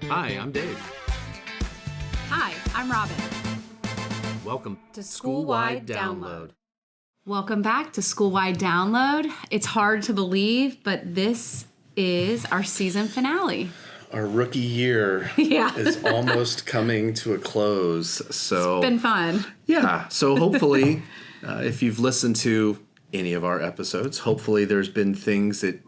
Hi, I'm Dave. Hi, I'm Robin. Welcome to Schoolwide Download. Welcome back to Schoolwide Download. It's hard to believe, but this is our season finale. Our rookie year is almost coming to a close. So it's been fun. Yeah. So hopefully, if you've listened to any of our episodes, hopefully there's been things that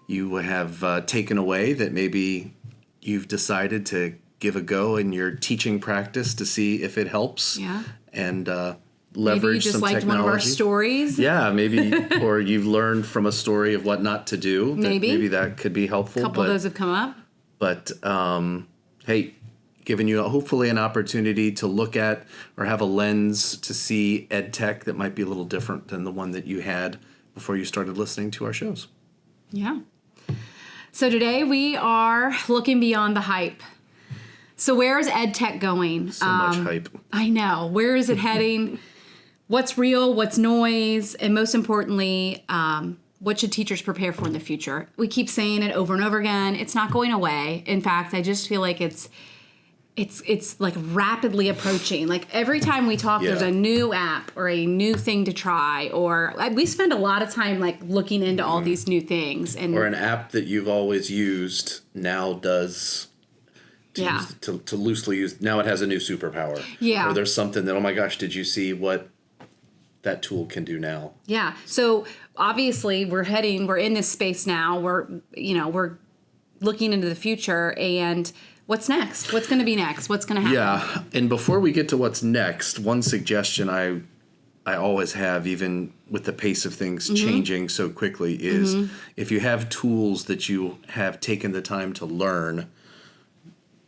you have taken away that maybe you've decided to give a go in your teaching practice to see if it helps. Yeah. And leverage maybe you just some liked technology. One of our stories. Yeah, maybe, or you've learned from a story of what not to do. Maybe that could be helpful. A couple of those have come up. But hey, giving you hopefully an opportunity to look at or have a lens to see EdTech that might be a little different than the one that you had before you started listening to our shows. Yeah. So today we are looking beyond the hype. So where is EdTech going? So much hype. I know. Where is it heading? What's real? What's noise? And most importantly, what should teachers prepare for in the future? We keep saying it over and over again. It's not going away. In fact, I just feel like it's like rapidly approaching. Like every time we talk, there's a new app or a new thing to try, or we spend a lot of time like looking into all these new things. Or an app that you've always used now does. To loosely use, now it has a new superpower. Yeah. Or there's something that, oh my gosh, did you see what that tool can do now? Yeah. So obviously we're in this space now. We're looking into the future, and what's next? What's going to be next? What's going to happen? Yeah. And before we get to what's next, one suggestion I always have, even with the pace of things changing so quickly, is if you have tools that you have taken the time to learn,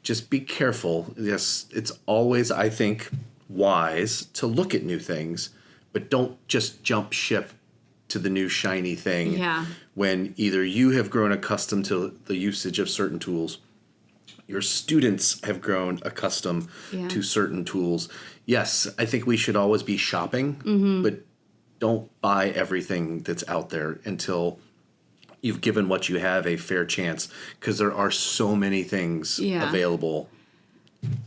just be careful. Yes, it's always, I think, wise to look at new things, but don't just jump ship to the new shiny thing when either you have grown accustomed to the usage of certain tools, your students have grown accustomed to certain tools. Yes, I think we should always be shopping, but don't buy everything that's out there until you've given what you have a fair chance, because there are so many things available.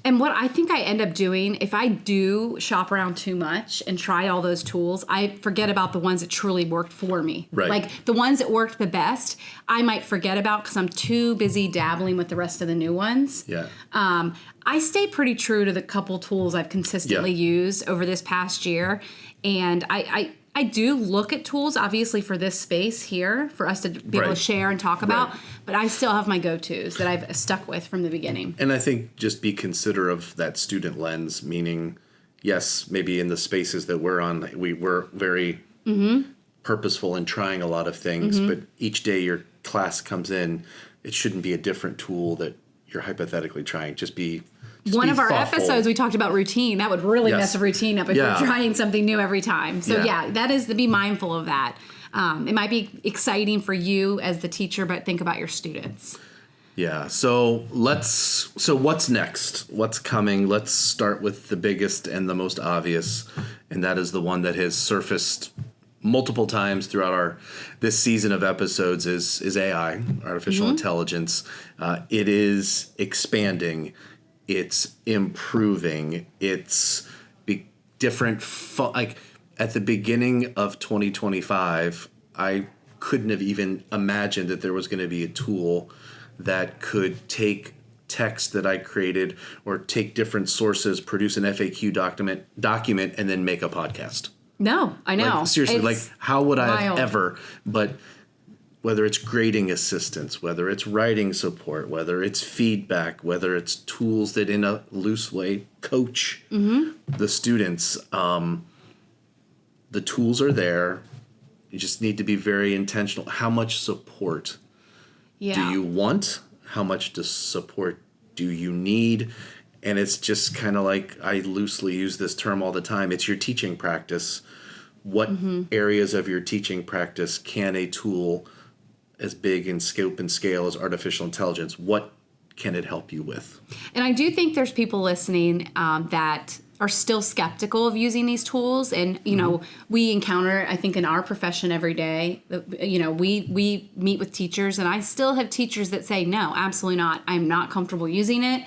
And what I think I end up doing, if I do shop around too much and try all those tools, I forget about the ones that truly worked for me. Right. Like the ones that worked the best, I might forget about because I'm too busy dabbling with the rest of the new ones. Yeah. I stay pretty true to the couple tools I've consistently used over this past year. And I do look at tools, obviously, for this space here, for us to be able to share and talk about, but I still have my go-tos that I've stuck with from the beginning. And I think just be considerate of that student lens, meaning, yes, maybe in the spaces that we're on, we were very purposeful in trying a lot of things, but each day your class comes in, it shouldn't be a different tool that you're hypothetically trying. Just be One of our thoughtful. Episodes, we talked about routine. That would really mess a routine up if you're trying something new every time. So that is to be mindful of that. It might be exciting for you as the teacher, but think about your students. Yeah. So what's next? What's coming? Let's start with the biggest and the most obvious, and that is the one that has surfaced multiple times throughout this season of episodes is AI, artificial intelligence. It is expanding. It's improving. It's different. Like at the beginning of 2025, I couldn't have even imagined that there was going to be a tool that could take text that I created or take different sources, produce an FAQ document, and then make a podcast. No, I know. Like, seriously, it's how would I have ever? But whether it's grading assistance, whether it's writing support, whether it's feedback, whether it's tools that in a loose way coach the students, the tools are there. You just need to be very intentional. How much support do you want? How much support do you need? And it's just kind of like, I loosely use this term all the time. It's your teaching practice. What areas of your teaching practice can a tool as big in scope and scale as artificial intelligence, what can it help you with? And I do think there's people listening that are still skeptical of using these tools. And, you know, we encounter, I think, in our profession every day, you know, we meet with teachers, and I still have teachers that say, no, absolutely not. I'm not comfortable using it.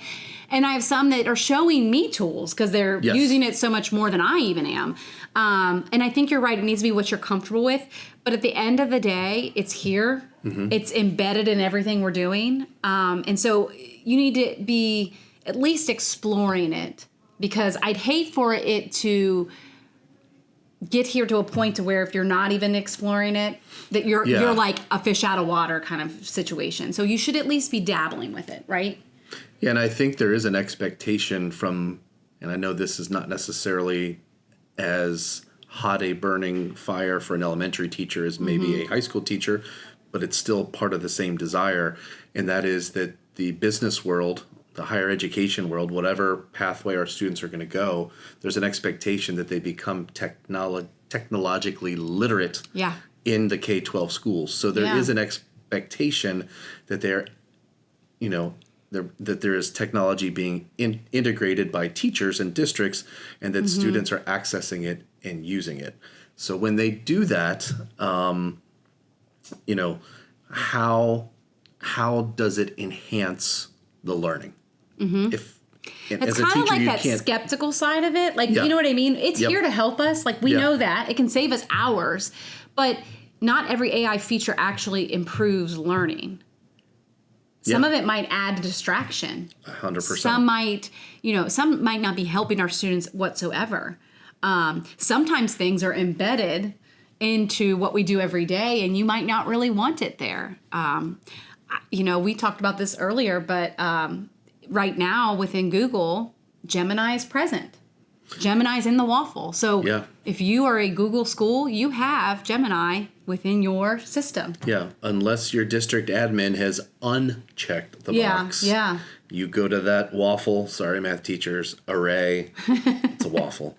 And I have some that are showing me tools because they're using it so much more than I even am. And I think you're right. It needs to be what you're comfortable with. But at the end of the day, it's here. It's embedded in everything we're doing. And so you need to be at least exploring it, because I'd hate for it to get here to a point to where if you're not even exploring it, that you're like a fish out of water kind of situation. So you should at least be dabbling with it, right? Yeah, and I think there is an expectation from, and I know this is not necessarily as hot a burning fire for an elementary teacher as maybe a high school teacher, but it's still part of the same desire, and that is that the business world, the higher education world, whatever pathway our students are going to go, there's an expectation that they become technologically literate in the K-12 schools. So there is an expectation that they're, you know, that there is technology being integrated by teachers and districts, and that students are accessing it and using it. So when they do that, you know, how does it enhance the learning? If it's kind of like that skeptical side of it. Like, you know what I mean? It's here to help us. Like, we know that. It can save us hours. But not every AI feature actually improves learning. Some of it might add distraction. 100%. Some might not be helping our students whatsoever. Sometimes things are embedded into what we do every day, and you might not really want it there. You know, we talked about this earlier, but right now within Google, Gemini is present. Gemini's in the waffle. So if you are a Google school, you have Gemini within your system. Yeah, unless your district admin has unchecked the box. Yeah. You go to that waffle, sorry math teachers, array, it's a waffle.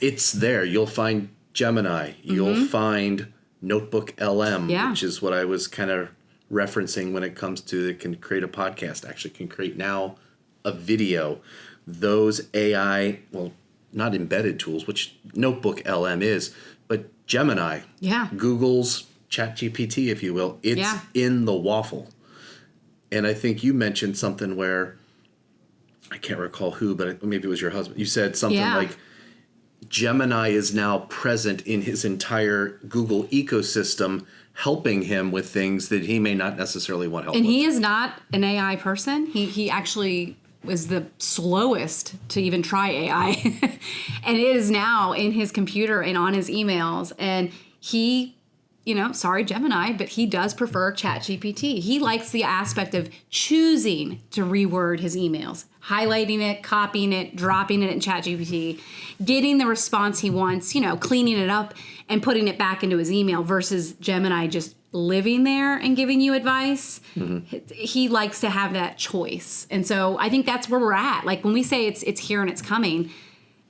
It's there. You'll find Gemini. You'll find Notebook LM, which is what I was kind of referencing when it comes to it can create a podcast, actually can create now a video. Those AI, well, not embedded tools, which Notebook LM is, but Gemini, Google's ChatGPT, if you will, it's in the waffle. And I think you mentioned something where, I can't recall who, but maybe it was your husband. You said something like, Gemini is now present in his entire Google ecosystem, helping him with things that he may not necessarily want help with. And he is not an AI person. He actually was the slowest to even try AI. And it is now in his computer and on his emails. And he, you know, sorry, Gemini, but he does prefer ChatGPT. He likes the aspect of choosing to reword his emails, highlighting it, copying it, dropping it in ChatGPT, getting the response he wants, you know, cleaning it up and putting it back into his email versus Gemini just living there and giving you advice. He likes to have that choice. And so I think that's where we're at. Like when we say it's here and it's coming,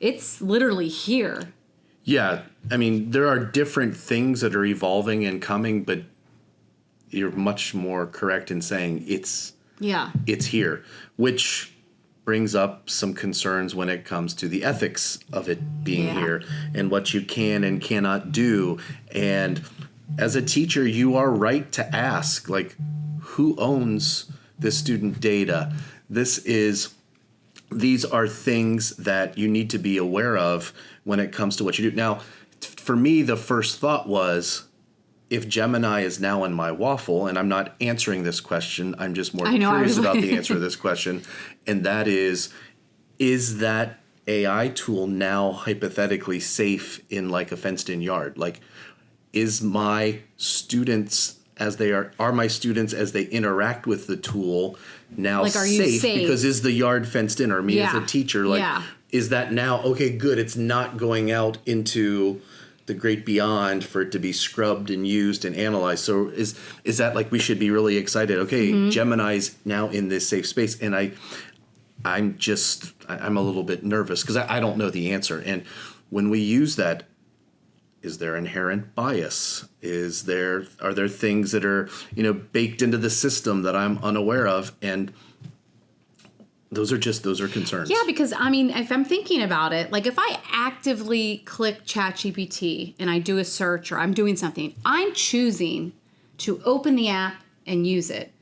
it's literally here. Yeah. I mean, there are different things that are evolving and coming, but you're much more correct in saying it's here, which brings up some concerns when it comes to the ethics of it being here and what you can and cannot do. And as a teacher, you are right to ask, like, who owns this student data? These are things that you need to be aware of when it comes to what you do. Now, for me, the first thought was, if Gemini is now in my waffle, and I'm not answering this question, I'm just more curious about the answer to this question, and that is that AI tool now hypothetically safe in like a fenced-in yard? Like, is my students as my students as they interact with the tool now like, safe? Because is the yard fenced in? Or me as a teacher, is that now, okay, good, it's not going out into the great beyond for it to be scrubbed and used and analyzed. So is that like we should be really excited? Okay, Gemini's now in this safe space, and I'm a little bit nervous because I don't know the answer. And when we use that, is there inherent bias? Are there things that are baked into the system that I'm unaware of? And those are concerns. Yeah, because I mean, if I'm thinking about it, like if I actively click ChatGPT and I do a search or I'm doing something, I'm choosing to open the app and use it.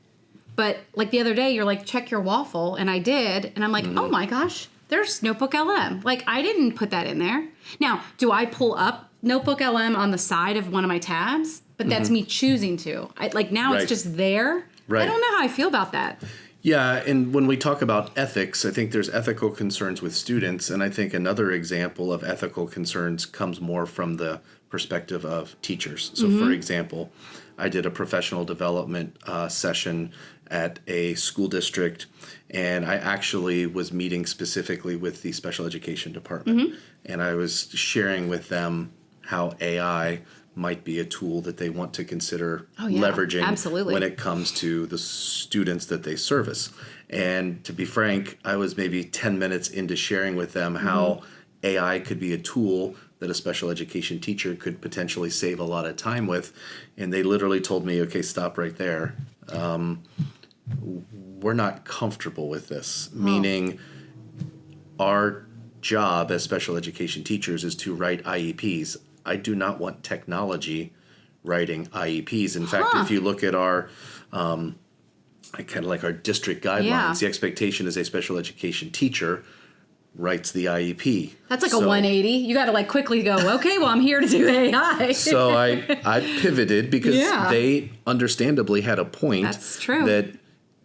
But like the other day, you're like, check your waffle, and I did, and I'm like, oh my gosh, there's Notebook LM. Like I didn't put that in there. Now, do I pull up Notebook LM on the side of one of my tabs? But that's me choosing to. Now it's just there. Right. I don't know how I feel about that. Yeah, and when we talk about ethics, I think there's ethical concerns with students, and I think another example of ethical concerns comes more from the perspective of teachers. So, for example, I did a professional development session at a school district, and I actually was meeting specifically with the special education department, and I was sharing with them how AI might be a tool that they want to consider leveraging when it comes to the students that they service. And to be frank, I was maybe 10 minutes into sharing with them how AI could be a tool that a special education teacher could potentially save a lot of time with. And they literally told me, okay, stop right there. We're not comfortable with this, meaning our job as special education teachers is to write IEPs. I do not want technology writing IEPs. In fact, if you look at our, kind of like our district guidelines, the expectation is a special education teacher writes the IEP. That's like a 180. You got to like quickly go, okay, well, I'm here to do AI. So I pivoted because they understandably had a point. That's true. That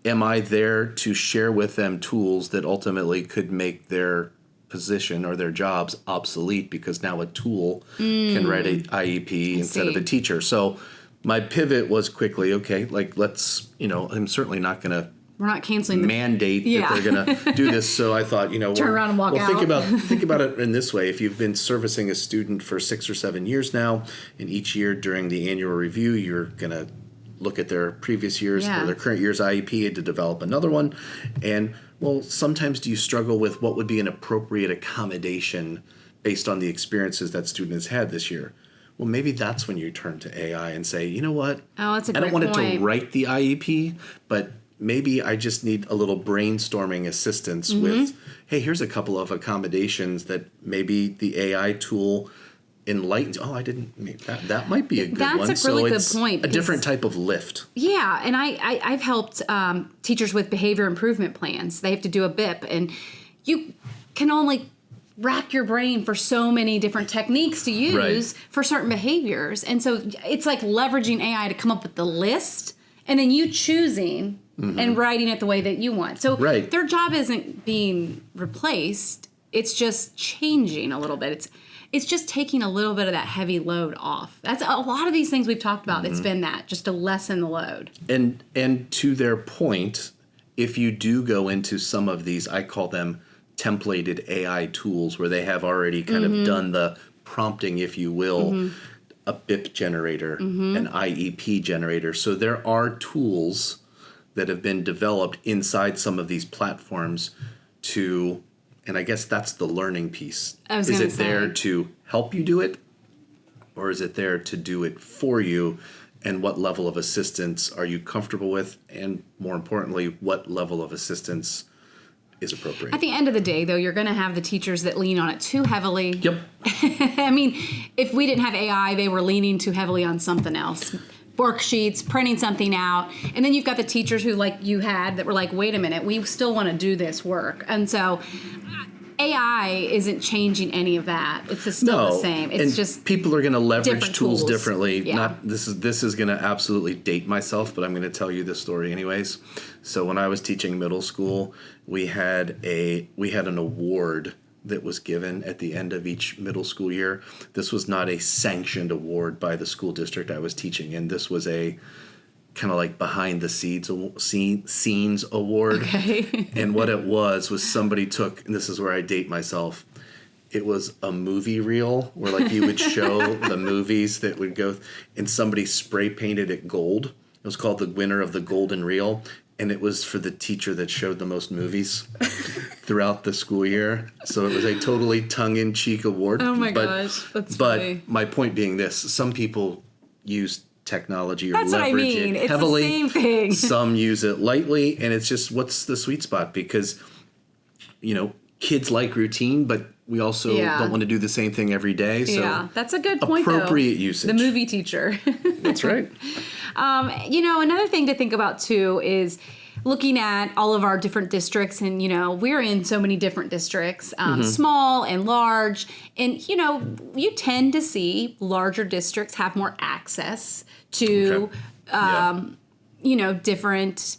am I there to share with them tools that ultimately could make their position or their jobs obsolete because now a tool can write an IEP instead of a teacher. So my pivot was quickly, okay, like let's, I'm certainly not going to we're not canceling mandate that they're going to do this. So I thought, turn around and walk out. Think about it in this way. If you've been servicing a student for 6 or 7 years now, and each year during the annual review, you're going to look at their previous years or their current year's IEP to develop another one. And well, sometimes do you struggle with what would be an appropriate accommodation based on the experiences that student has had this year? Well, maybe that's when you turn to AI and say, you know what? Oh, that's a great I don't want point. it to write the IEP, but maybe I just need a little brainstorming assistance with, hey, here's a couple of accommodations that maybe the AI tool enlightens. Oh, I didn't make that. That might be a good one. That's a really good point. A different type of lift. Yeah, and I've helped teachers with behavior improvement plans. They have to do a BIP, and you can only rack your brain for so many different techniques to use for certain behaviors. And so it's like leveraging AI to come up with the list, and then you choosing and writing it the way that you want. So their job isn't being replaced. It's just changing a little bit. It's just taking a little bit of that heavy load off. That's a lot of these things we've talked about. It's been that, just to lessen the load. And to their point, if you do go into some of these, I call them templated AI tools where they have already kind of done the prompting, if you will, a BIP generator, an IEP generator. So there are tools that have been developed inside some of these platforms to, and I guess that's the learning piece. Is it there to help you do it, or is it there to do it for you? And what level of assistance are you comfortable with? And more importantly, what level of assistance is appropriate? At the end of the day, though, you're going to have the teachers that lean on it too heavily. Yep. I mean, if we didn't have AI, they were leaning too heavily on something else. Worksheets, printing something out. And then you've got the teachers who, like you had, that were like, wait a minute, we still want to do this work. And so AI isn't changing any of that. It's still the same. It's just people are going to leverage tools tools differently. Yeah. This is going to absolutely date myself, but I'm going to tell you this story anyways. So when I was teaching middle school, we had an award that was given at the end of each middle school year. This was not a sanctioned award by the school district I was teaching in. This was a kind of like behind the scenes award. Okay. And what it was somebody took, and this is where I date myself, it was a movie reel where like you would show the movies that would go, and somebody spray painted it gold. It was called the winner of the golden reel. And it was for the teacher that showed the most movies throughout the school year. So it was a totally tongue-in-cheek award. Oh my gosh, that's funny. But my point being this, some people use technology or That's leverage what I mean. it It's heavily. the same thing. Some use it lightly, and it's just what's the sweet spot? Because kids like routine, but we also don't want to do the same thing every day. So that's a good point, appropriate though. usage. The movie teacher. That's right. Another thing to think about, too, is looking at all of our different districts. And, we're in so many different districts, small and large. And, you tend to see larger districts have more access to, different.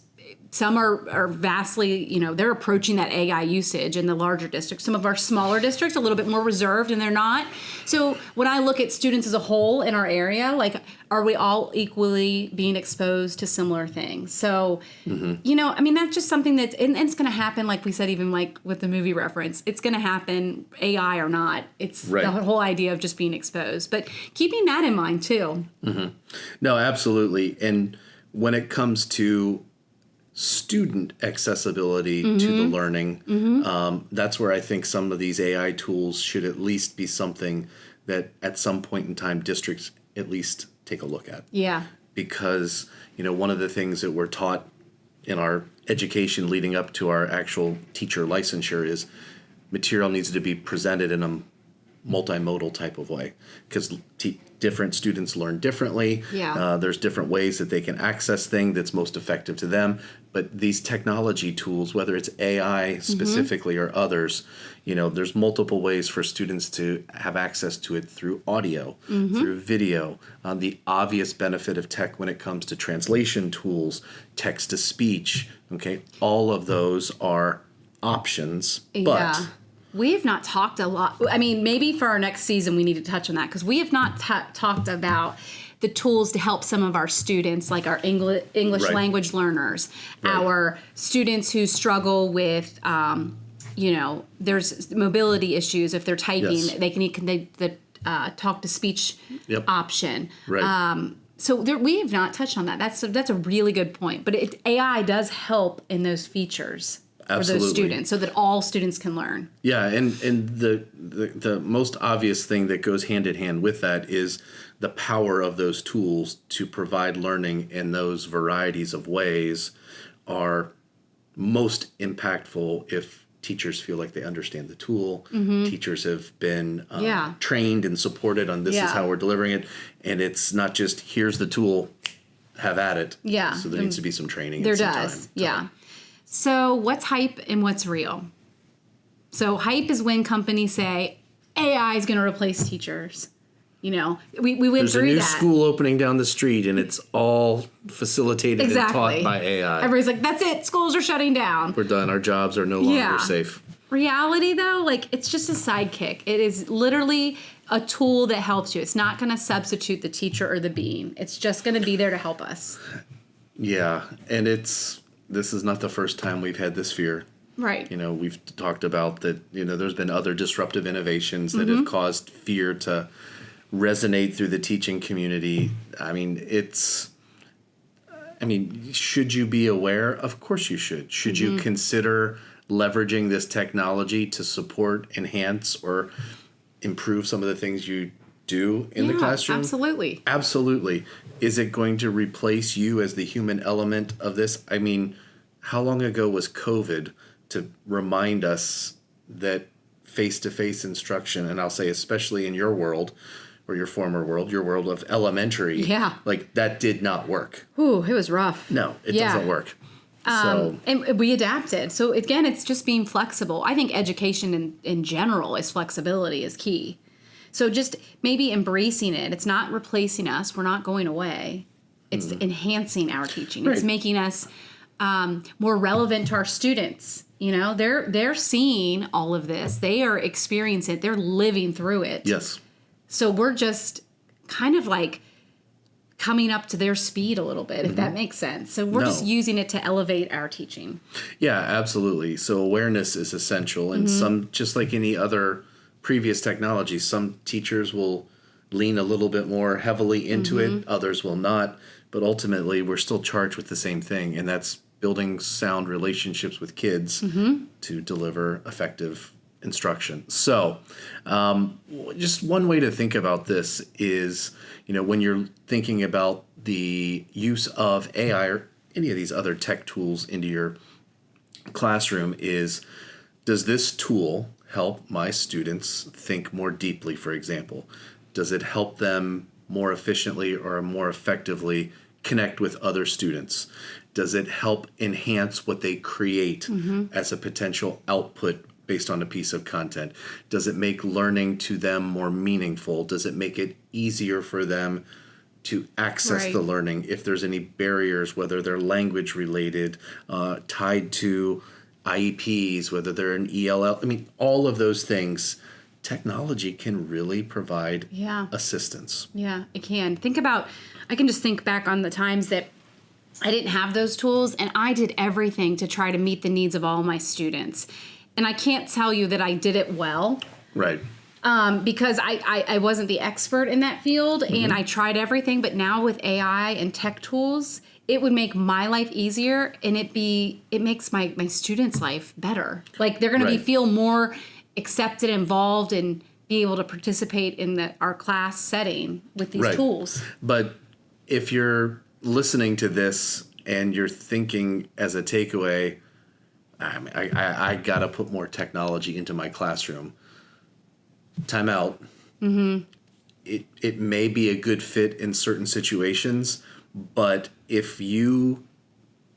Some are vastly, they're approaching that AI usage in the larger districts. Some of our smaller districts are a little bit more reserved, and they're not. So when I look at students as a whole in our area, are we all equally being exposed to similar things? So, that's just something and it's going to happen, like we said, even like with the movie reference, it's going to happen, AI or not. It's the whole idea of just being exposed. But keeping that in mind, too. Mm-hmm. No, absolutely. And when it comes to student accessibility to the learning, that's where I think some of these AI tools should at least be something that at some point in time districts at least take a look at. Yeah. Because, one of the things that we're taught in our education leading up to our actual teacher licensure is material needs to be presented in a multimodal type of way, because different students learn differently. There's different ways that they can access things that's most effective to them. But these technology tools, whether it's AI specifically or others, there's multiple ways for students to have access to it through audio, through video. The obvious benefit of tech when it comes to translation tools, text to speech, all of those are options. But we have not talked a lot. I mean, maybe for our next season, we need to touch on that, because we have not talked about the tools to help some of our students, like our English language learners, our students who struggle with, there's mobility issues. If they're typing, they can the talk to speech option. So we have not touched on that. That's a really good point. But AI does help in those features. For those students, so that all students can learn. Yeah, and the most obvious thing that goes hand in hand with that is the power of those tools to provide learning in those varieties of ways are most impactful if teachers feel like they understand the tool. Teachers have been trained and supported on this is how we're delivering it, and it's not just here's the tool, have at it. So there needs to be some training. There does. So what's hype and what's real? So hype is when companies say AI is going to replace teachers. We went through that. There's a new school opening down the street, and it's all facilitated and taught by AI. Everybody's like, that's it. Schools are shutting down. We're done. Our jobs are no longer safe. Reality, though, it's just a sidekick. It is literally a tool that helps you. It's not going to substitute the teacher or the being. It's just going to be there to help us. Yeah, and this is not the first time we've had this fear. Right. We've talked about that, there's been other disruptive innovations that have caused fear to resonate through the teaching community. Should you be aware? Of course you should. Should you consider leveraging this technology to support, enhance, or improve some of the things you do in the classroom? Absolutely. Absolutely. Is it going to replace you as the human element of this? How long ago was COVID to remind us that face-to-face instruction, and I'll say especially in your world, or your former world, your world of elementary, that did not work. Ooh, it was rough. No, it doesn't work. And we adapted. So again, it's just being flexible. I think education in general is flexibility is key. So just maybe embracing it. It's not replacing us. We're not going away. It's enhancing our teaching. It's making us more relevant to our students. They're seeing all of this. They are experiencing it. They're living through it. Yes. So we're just kind of like coming up to their speed a little bit, if that makes sense. So we're just using it to elevate our teaching. Yeah, absolutely. So awareness is essential. And some, just like any other previous technology, some teachers will lean a little bit more heavily into it. Others will not. But ultimately, we're still charged with the same thing, and that's building sound relationships with kids to deliver effective instruction. So just one way to think about this is, when you're thinking about the use of AI or any of these other tech tools into your classroom, is Does this tool help my students think more deeply, for example? Does it help them more efficiently or more effectively connect with other students? Does it help enhance what they create as a potential output based on a piece of content? Does it make learning to them more meaningful? Does it make it easier for them to access the learning if there's any barriers, whether they're language related, tied to IEPs, whether they're an ELL? I mean, all of those things, technology can really provide assistance. Yeah, it can. I can just think back on the times that I didn't have those tools, and I did everything to try to meet the needs of all my students. And I can't tell you that I did it well. Right. Because I wasn't the expert in that field, and I tried everything. But now with AI and tech tools, it would make my life easier, and it makes my students' life better. Like, they're going to feel more accepted, involved, and be able to participate in our class setting with these tools. But if you're listening to this and you're thinking as a takeaway, I got to put more technology into my classroom. Time out. It may be a good fit in certain situations, but if you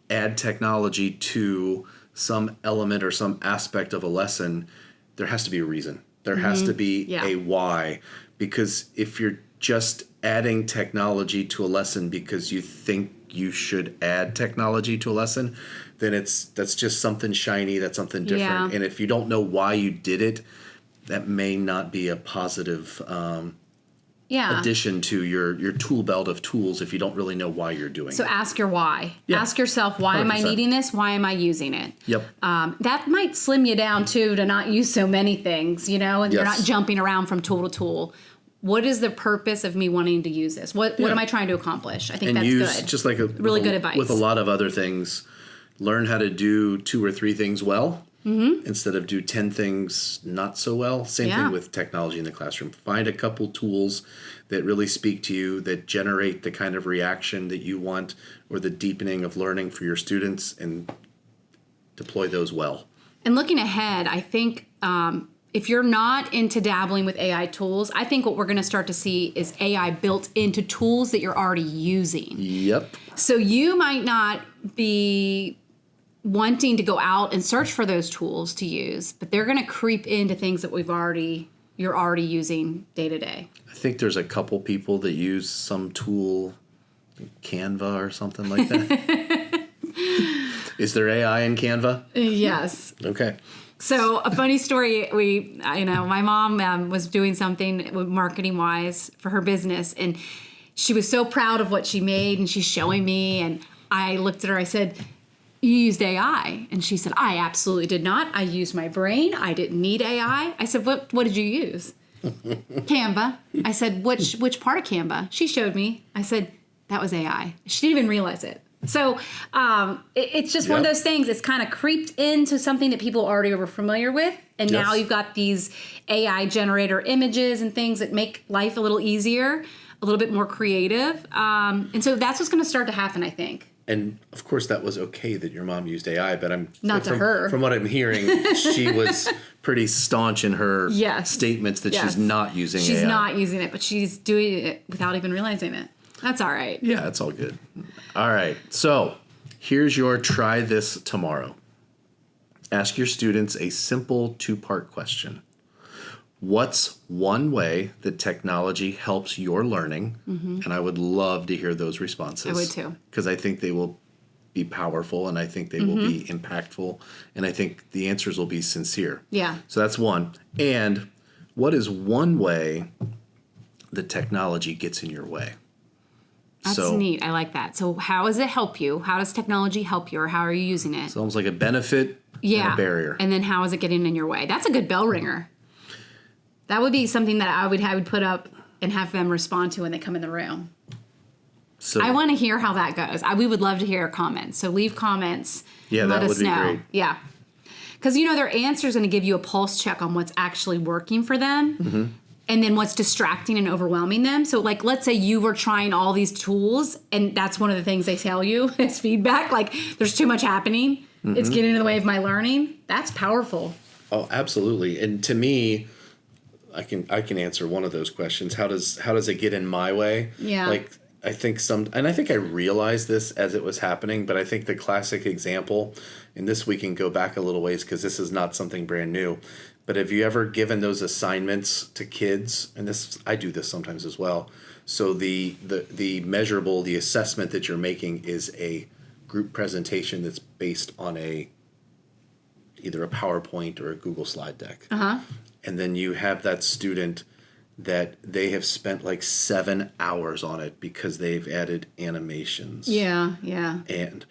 add technology to some element or some aspect of a lesson, there has to be a reason. There has to be a why. Because if you're just adding technology to a lesson because you think you should add technology to a lesson, then that's just something shiny, that's something different. Yeah. And if you don't know why you did it, that may not be a positive addition to your tool belt of tools if you don't really know why you're doing it. So ask your why. Yeah. Ask yourself, why am I 100%. needing this? Why am I using it? Yep. That might slim you down, too, to not use so many things, and you're not jumping around from tool to tool. What is the purpose of me wanting to use this? What am I trying to accomplish? I think and that's use, good. just like really good advice. With a lot of other things, learn how to do 2 or 3 things well instead of do 10 things not so well. Same thing with technology in the classroom. Find a couple tools that really speak to you, that generate the kind of reaction that you want or the deepening of learning for your students, and deploy those well. And looking ahead, I think if you're not into dabbling with AI tools, I think what we're going to start to see is AI built into tools that you're already using. Yep. So you might not be wanting to go out and search for those tools to use, but they're going to creep into things that you're already using day to day. I think there's a couple people that use some tool, Canva or something like that. Is there AI in Canva? Yes. Okay. So a funny story, my mom was doing something marketing wise for her business, and she was so proud of what she made, and she's showing me, and I looked at her, I said, "You used AI?" And she said, "I absolutely did not. I used my brain. I didn't need AI." I said, what did you use? Canva. I said, which part of Canva? She showed me. I said, that was AI. She didn't even realize it. So it's just one of those things. It's kind of creeped into something that people already were familiar with. And now you've got these AI generator images and things that make life a little easier, a little bit more creative. And so that's what's going to start to happen, I think. And of course, that was okay that your mom used AI, but her. From what I'm hearing, she was pretty staunch in her statements that she's not using AI. She's not using it, but she's doing it without even realizing it. That's all right. Yeah, it's all good. All right. So here's your try this tomorrow. Ask your students a simple 2-part question. What's one way that technology helps your learning? And I would love to hear those responses. I would too. Because I think they will be powerful, and I think they will be impactful, and I think the answers will be sincere. Yeah. So that's one. And what is one way that technology gets in your way? That's neat. I like that. So how does it help you? How does technology help you, or how are you using it? It's almost like a benefit and a barrier. And then how is it getting in your way? That's a good bell ringer. That would be something that I would put up and have them respond to when they come in the room. So I want to hear how that goes. We would love to hear comments. So leave comments. Yeah, let that us would be know. great. Yeah. Because, their answer is going to give you a pulse check on what's actually working for them. And then what's distracting and overwhelming them. So, like, let's say you were trying all these tools, and that's one of the things they tell you as feedback. Like, there's too much happening. It's getting in the way of my learning. That's powerful. Oh, absolutely. And to me, I can answer one of those questions. How does it get in my way? Yeah. Like, I think I realized this as it was happening, but I think the classic example, and this we can go back a little ways because this is not something brand new, but have you ever given those assignments to kids? And I do this sometimes as well. So the measurable, the assessment that you're making is a group presentation that's based on either a PowerPoint or a Google slide deck. Uh-huh. And then you have that student that they have spent like 7 hours on it because they've added animations. Yeah. And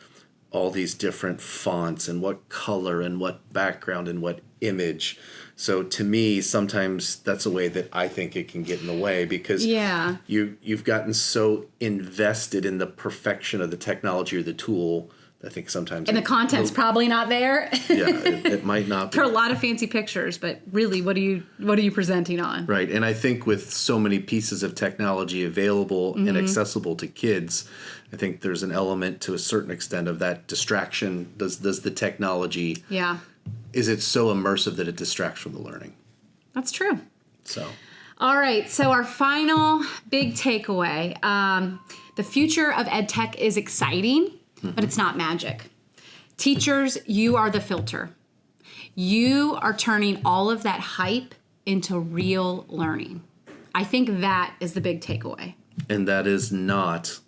all these different fonts and what color and what background and what image. So to me, sometimes that's a way that I think it can get in the way because you've gotten so invested in the perfection of the technology or the tool. I think sometimes... And the content's probably not there. It might not be. There are a lot of fancy pictures, but really, what are you presenting on? Right, and I think with so many pieces of technology available and accessible to kids, I think there's an element to a certain extent of that distraction. Does the technology... Yeah. Is it so immersive that it distracts from the learning? That's true. So... All right, so our final big takeaway. The future of EdTech is exciting, but it's not magic. Teachers, you are the filter. You are turning all of that hype into real learning. I think that is the big takeaway. And that is not,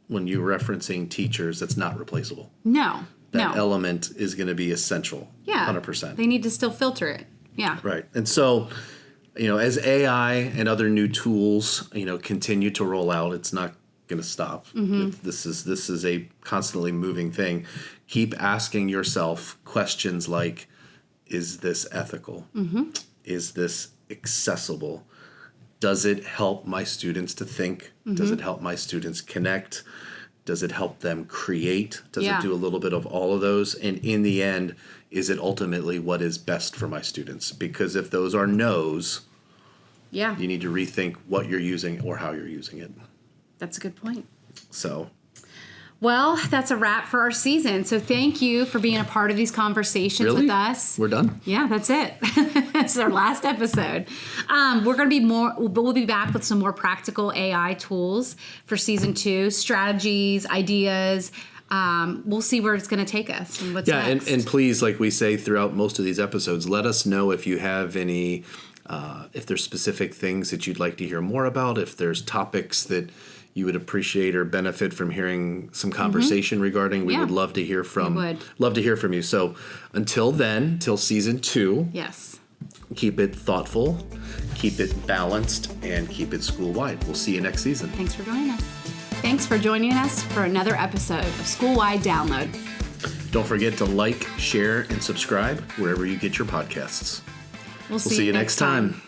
when you're referencing teachers, that's not replaceable. No. That element is going to be essential. Yeah. 100%. They need to still filter it. Yeah. Right. And so, as AI and other new tools, continue to roll out, it's not going to stop. This is a constantly moving thing. Keep asking yourself questions like, is this ethical? Is this accessible? Does it help my students to think? Does it help my students connect? Does it help them create? Does it do a little bit of all of those? And in the end, is it ultimately what is best for my students? Because if those are no's, you need to rethink what you're using or how you're using it. That's a good point. So, well, that's a wrap for our season. So thank you for being a part of these conversations with us. We're done? Yeah, that's it. This is our last episode. We'll be back with some more practical AI tools for season 2, strategies, ideas. We'll see where it's going to take us and what's next. And please, like we say throughout most of these episodes, let us know if you have any, if there's specific things that you'd like to hear more about, if there's topics that you would appreciate or benefit from hearing some conversation regarding. We would love to hear from you. So until then, till season 2. Yes. Keep it thoughtful, keep it balanced, and keep it school-wide. We'll see you next season. Thanks for joining us. Thanks for joining us for another episode of Schoolwide Download. Don't forget to like, share, and subscribe wherever you get your podcasts. We'll see you next time.